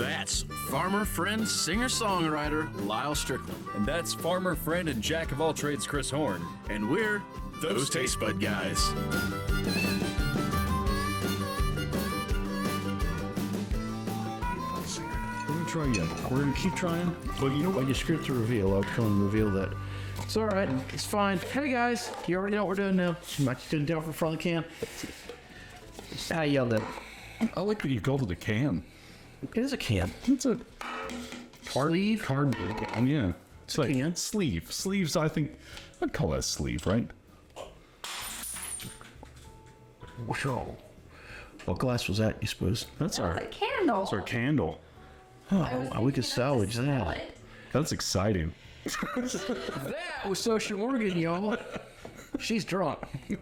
That's farmer friend, singer-songwriter Lyal Strickland. And that's farmer friend and jack of all trades Chris Horn. And we're those Tastebudguys. We're going to try again. We're going to keep trying. But you know what? You script to reveal. I'll come and reveal that. It's all right. It's fine. Hey, guys. You already know what we're doing now. You might just down from the front of the can. I yelled at. I like that you called it a can. It is a can. It's a Sleeve? cardboard can, yeah. It's like can? sleeve. Sleeves, I think, I'd call that a sleeve, right? Whoa. What glass was that, you suppose? That's our, A candle. that's our candle. Oh, we could salvage that. That's exciting. That was Social Morgan, y'all. She's drunk. You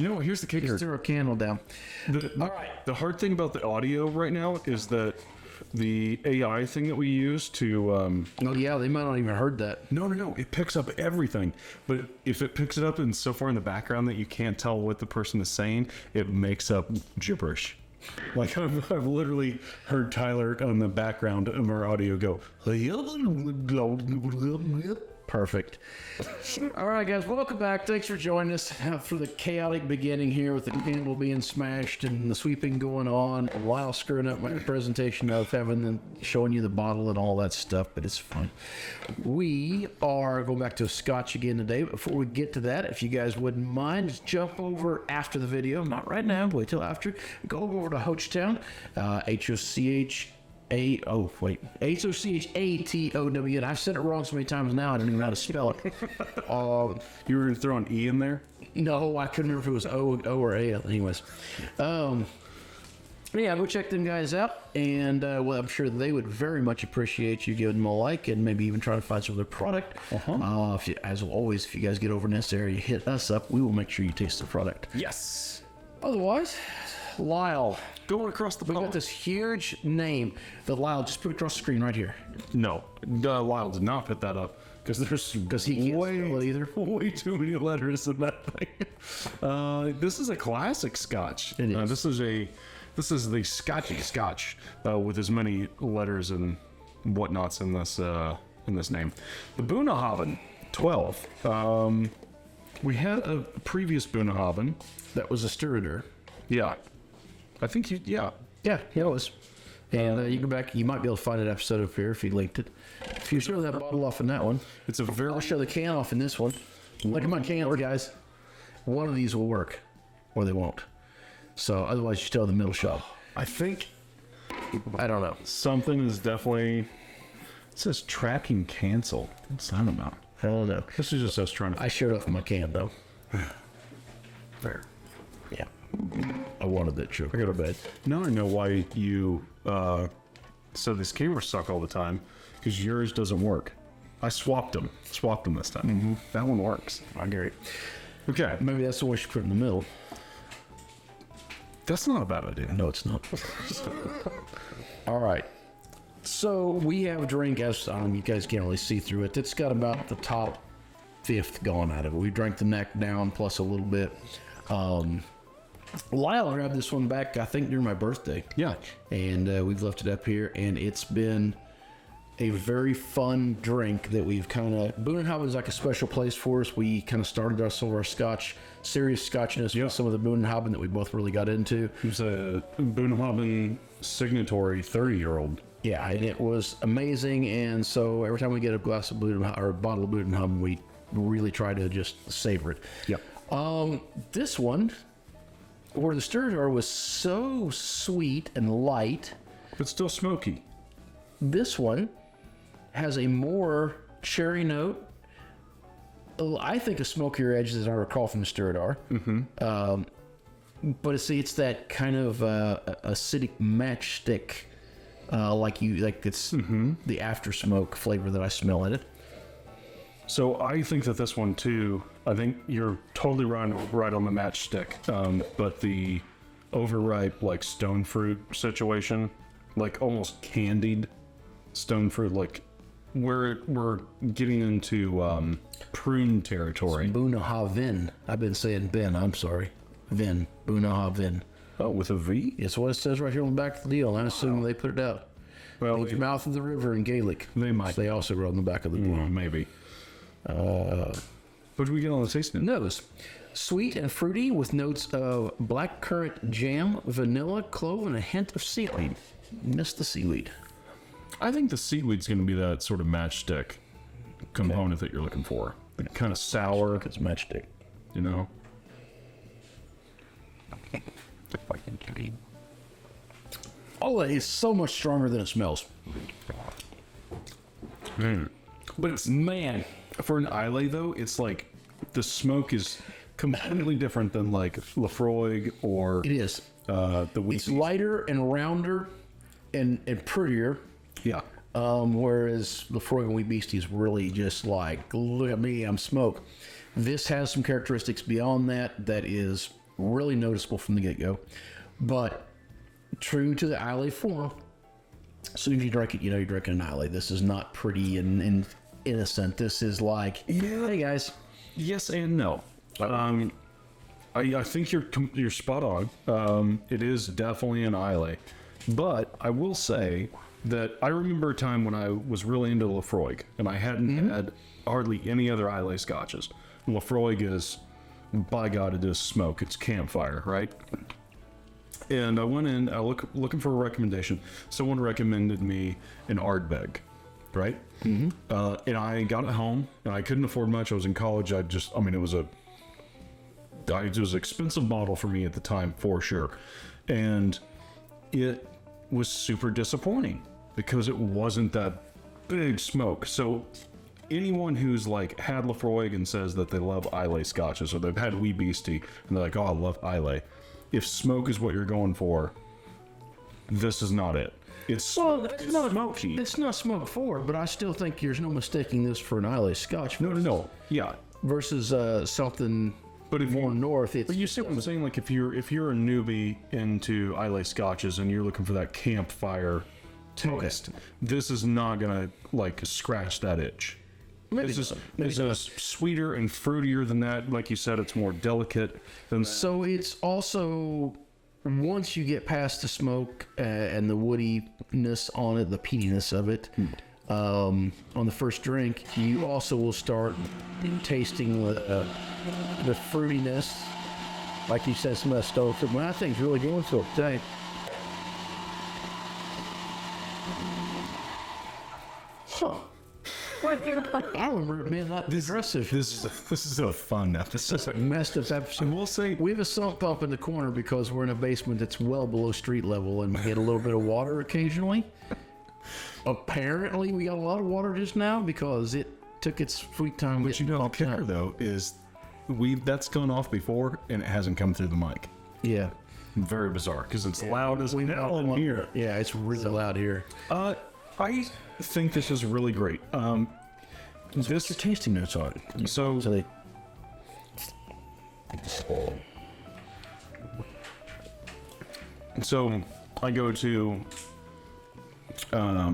know what? Here's the kicker. Threw a candle down. All right. The hard thing about the audio right now is that the AI thing that we use to Oh, yeah, they might not even heard that. no, it picks up everything. But if it picks it up and so far in the background that you can't tell what the person is saying, it makes up gibberish. Like I've literally heard Tyler on the background of our audio go. Perfect. All right, guys, welcome back. Thanks for joining us for the chaotic beginning here with the candle being smashed and the sweeping going on while screwing up my presentation of showing you the bottle and all that stuff, but it's fun. We are going back to a Scotch again today. Before we get to that, if you guys wouldn't mind, just jump over after the video. Not right now, wait till after. Go over to Hochtown, Hochatow. And I've said it wrong so many times now, I don't even know how to spell it. You were going to throw an E in there? No, I couldn't remember if it was O or A. Anyways. Yeah, go check them guys out. And well, I'm sure they would very much appreciate you giving them a like and maybe even try to find some of their product. As always, if you guys get over in this area, hit us up. We will make sure you taste the product. Yes. Otherwise, Lyal. Going across the We got this huge name that Lyal just put across the screen right here. No, Lyal did not put that up because He can't spell it either. way too many letters in that thing. This is a classic Scotch. It is. This is the Scotchy Scotch with as many letters and whatnots in this name. The Bunnahabhain 12. We had a previous Bunnahabhain. That was a Stouts. Yeah, I think Yeah, it was. And you go back, you might be able to find an episode up here if you linked it. If you show that bottle off in that one, it's a very. I'll show the can off in this one. Look at my can, guys. One of these will work, or they won't. So otherwise, you still have the middle shot. I think I don't know. something is definitely. It says tracking cancel. What's that about? I don't know. This is just us trying to. I showed off my can though. Fair. Yeah. I wanted that joke. I go to bed. Now I know why you said these cameras suck all the time, because yours doesn't work. I swapped them this time. Mm-hmm. That one works. I get it. Okay, Maybe that's the one you should put in the middle. that's not a bad idea. No, it's not. All right. So we have a drink, as you guys can't really see through it. It's got about the top fifth gone out of it. We drank the neck down plus a little bit. Lyal grabbed this one back, I think, during my birthday. Yeah. And we've left it up here, and it's been a very fun drink that we've kind of... Bunnahabhain is like a special place for us. We kind of started some of our Scotch, serious Scotchness with some of the Bunnahabhain that we both really got into. It was a Bunnahabhain signatory 30-year-old. Yeah, and it was amazing. And so every time we get a glass of Bunnahabhain or a bottle of Bunnahabhain, we really try to just savor it. Yeah. This one, where the Stouts was so sweet and light, But still smoky. this one has a more cherry note. I think a smokier edge than I recall from the Stouts. Mm-hmm. But it's that kind of acidic matchstick, it's the after smoke flavor that I smell in it. So I think that this one too, I think you're totally right on the matchstick. But the overripe, like stone fruit situation, like almost candied stone fruit, like we're getting into prune territory. Bunnahabhain. I've been saying Ben, I'm sorry. Vin. Bunnahabhain. Oh, with a V? It's what it says right here on the back of the deal. I assume they put it out. Well, Leave your mouth of the river in Gaelic. They might. They also wrote on the back of the book. Maybe. What do we get on the tasting? Nose. Sweet and fruity with notes of blackcurrant jam, vanilla, clove, and a hint of seaweed. Missed the seaweed. I think the seaweed's going to be that sort of matchstick component that you're looking for. The kind of sour, It's matchstick. you know. Islay is so much stronger than it smells. But it's Man, for an islay though, it's like the smoke is completely different than like Lafroig or it is. the It's Whisky. lighter and rounder and prettier. Yeah. Whereas Lafroig and Wee Beastie is really just like, look at me, I'm smoke. This has some characteristics beyond that that is really noticeable from the get-go. But true to the Islay form, as soon as you drink it, you know you're drinking an Islay. This is not pretty and innocent. This is like, hey guys. Yes and no. I think you're spot on. It is definitely an islay, but I will say that I remember a time when I was really into Lafroig, and I hadn't had hardly any other islay scotches. Lafroig is, by God, it is smoke. It's campfire, right? And I went in, looking for a recommendation. Someone recommended me an Ardbeg, right? And I got it home, and I couldn't afford much. I was in college. It was an expensive bottle for me at the time, for sure. And it was super disappointing because it wasn't that big smoke. So anyone who's like had Lafroig and says that they love Islay scotches, or they've had Wee Beastie and they're like, oh, I love Islay. If smoke is what you're going for, this is not it. It's It's not smoky. It's not smoke forward, but I still think there's no mistaking this for an Islay Scotch. no. Yeah. Versus something But if more you, north. It's but you see what I'm saying? Like if you're a newbie into Islay scotches and you're looking for that campfire taste, this is not gonna like scratch that itch. maybe It's just sweeter and fruitier than that. Like you said, it's more delicate than that. So it's also, once you get past the smoke and the woodiness on it, the peatiness of it, on the first drink, you also will start tasting the fruitiness. Like you said, some of that stone fruit. Well, I think it's really going for it today. Huh. I remember it being that aggressive. This is a fun episode. Messed up episode. We'll say We have a sump pump in the corner because we're in a basement that's well below street level and we get a little bit of water occasionally. Apparently, we got a lot of water just now because it took its sweet time. what you know. The kicker though is that's gone off before and it hasn't come through the mic. Yeah. Very bizarre because it's loud as hell in here. Yeah, it's really loud here. I think this is really great. What's your tasting notes on it? So they. So I go to a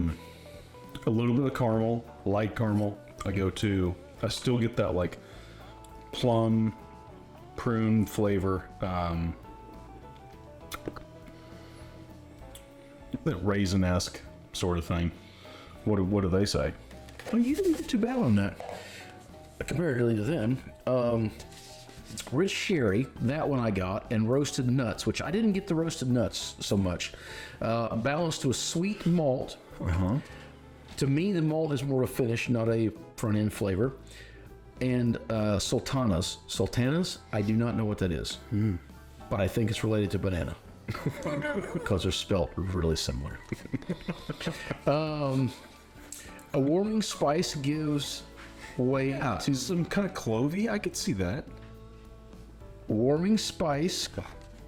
little bit of caramel, light caramel. I still get that like plum, prune flavor. That raisin-esque sort of thing. What do they say? Well, you didn't do too bad on that. Comparatively to them. Rich sherry, that one I got, and roasted nuts, which I didn't get the roasted nuts so much. Balanced to a sweet malt. To me, the malt is more a finish, not a front-end flavor. And sultanas. Sultanas, I do not know what that is. But I think it's related to banana. Because they're spelt really similar. A warming spice gives way to Some kind of clovey. I could see that. warming spice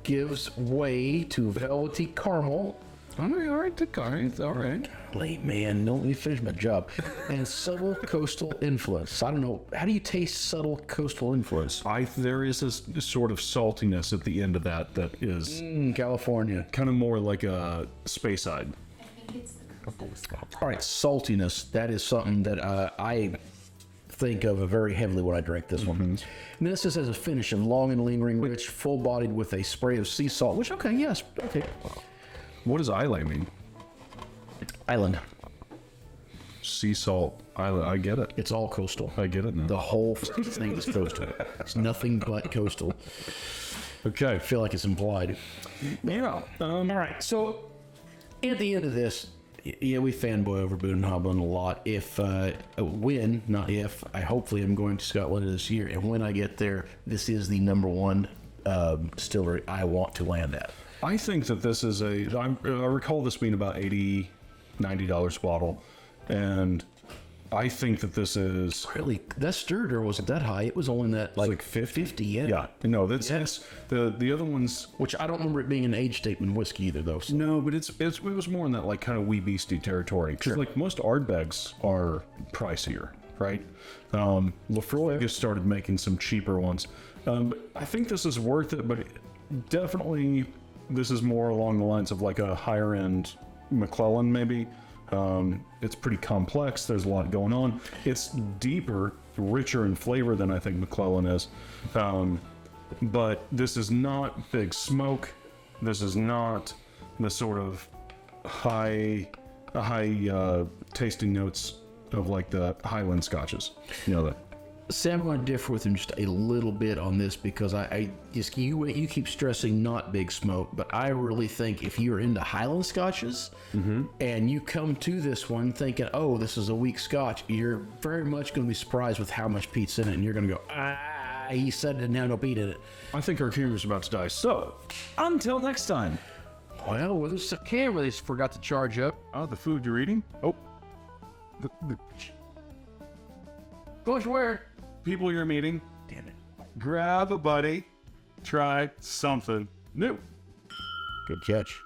gives way to velvety caramel. All right. Late man, don't let me finish my job. And subtle coastal influence. I don't know. How do you taste subtle coastal influence? There is this sort of saltiness at the end of that is California. kind of more like a Speyside. All right, saltiness. That is something that I think of very heavily when I drink this one. And this is as a finish and long and lingering, rich, full-bodied with a spray of sea salt. Which, okay, yes, okay. What does islay mean? Island. Sea salt island. I get it. It's all coastal. I get it now. The whole thing is coastal. It's nothing but coastal. Okay. I feel like it's implied. Yeah. All right. So at the end of this, yeah, we fanboy over Bunnahabhain a lot. Not if, I hopefully am going to Scotland this year. And when I get there, this is the number one distillery I want to land at. I think that this is I recall this being about $80, $90 a bottle. And I think that this is Really, that Sturder wasn't that high. It was only that like 50, yeah. yeah. No, that's the other ones. Which I don't remember it being an age statement whiskey either, though. So. No, but it was more in that like kind of wee beastie territory. Because like most Ardbegs are pricier, right? Lefroy just started making some cheaper ones. But I think this is worth it, but definitely this is more along the lines of like a higher end McClellan maybe. It's pretty complex. There's a lot going on. It's deeper, richer in flavor than I think McClellan is. But this is not big smoke. This is not the sort of high tasting notes of like the Highland Scotches. You know that. Sam, I'm going to differ with him just a little bit on this because I just you keep stressing not big smoke, but I really think if you're into Highland Scotches and you come to this one thinking, oh, this is a weak Scotch, you're very much going to be surprised with how much peat's in it, and you're going to go, he said it and now no peat in it. I think our camera's about to die. So, until next time. Well, with this camera, they forgot to charge up. Oh, the food you're eating? Oh, the Goes where? people you're meeting. Damn it. Grab a buddy. Try something new. Good catch.